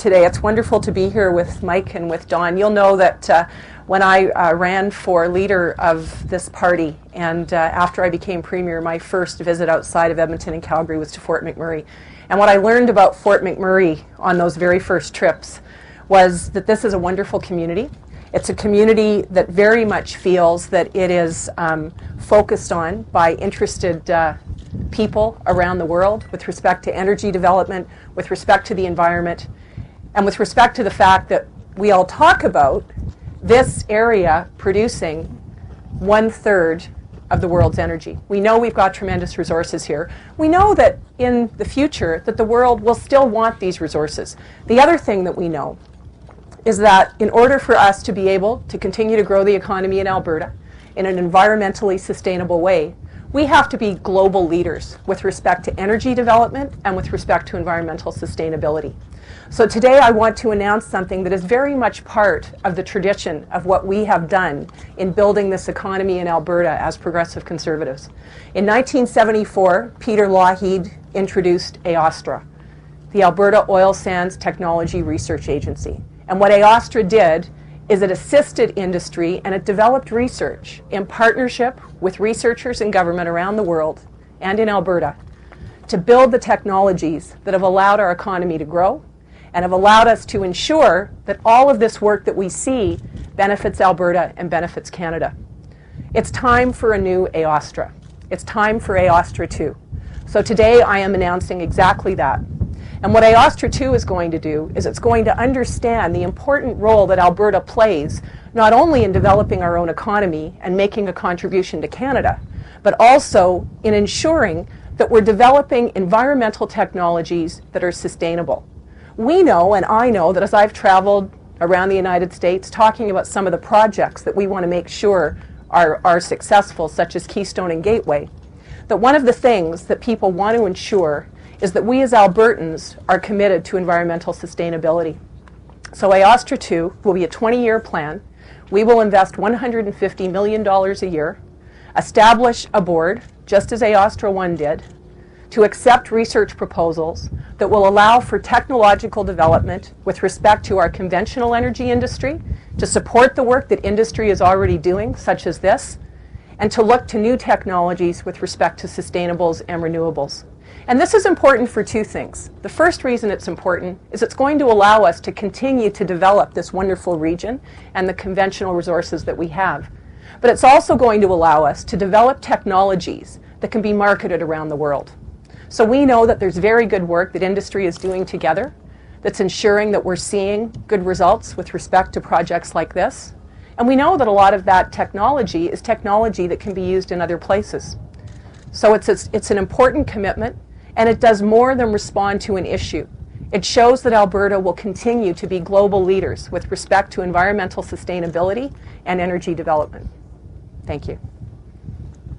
today. It's wonderful to be here with Mike and with Don. You'll know that when I ran for leader of this party and after I became premier, my first visit outside of Edmonton and Calgary was to Fort McMurray. And what I learned about Fort McMurray on those very first trips was that this is a wonderful community. It's a community that very much feels that it is focused on by interested people around the world with respect to energy development, with respect to the environment, and with respect to the fact that we all talk about this area producing 1/3 of the world's energy. We know we've got tremendous resources here. We know that in the future that the world will still want these resources. The other thing that we know is that in order for us to be able to continue to grow the economy in Alberta in an environmentally sustainable way, we have to be global leaders with respect to energy development and with respect to environmental sustainability. So today I want to announce something that is very much part of the tradition of what we have done in building this economy in Alberta as progressive conservatives. In 1974, Peter Lougheed introduced AOSTRA, the Alberta Oil Sands Technology Research Agency. And what AOSTRA did is it assisted industry and it developed research in partnership with researchers and government around the world and in Alberta to build the technologies that have allowed our economy to grow and have allowed us to ensure that all of this work that we see benefits Alberta and benefits Canada. It's time for a new AOSTRA. It's time for AOSTRA 2. So today I am announcing exactly that. And what AOSTRA 2 is going to do is it's going to understand the important role that Alberta plays, not only in developing our own economy and making a contribution to Canada, but also in ensuring that we're developing environmental technologies that are sustainable. We know, and I know, that as I've traveled around the United States talking about some of the projects that we want to make sure are successful, such as Keystone and Gateway, that one of the things that people want to ensure is that we as Albertans are committed to environmental sustainability. So AOSTRA 2 will be a 20-year plan. We will invest $150 million a year, establish a board, just as AOSTRA 1 did, to accept research proposals that will allow for technological development with respect to our conventional energy industry, to support the work that industry is already doing, such as this, and to look to new technologies with respect to sustainables and renewables. And this is important for two things. The first reason it's important is it's going to allow us to continue to develop this wonderful region and the conventional resources that we have. But it's also going to allow us to develop technologies that can be marketed around the world. So we know that there's very good work that industry is doing together that's ensuring that we're seeing good results with respect to projects like this. And we know that a lot of that technology is technology that can be used in other places. So it's an important commitment, and it does more than respond to an issue. It shows that Alberta will continue to be global leaders with respect to environmental sustainability and energy development. Thank you.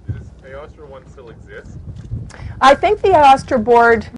Does AOSTRA 1 still exist? I think the AOSTRA board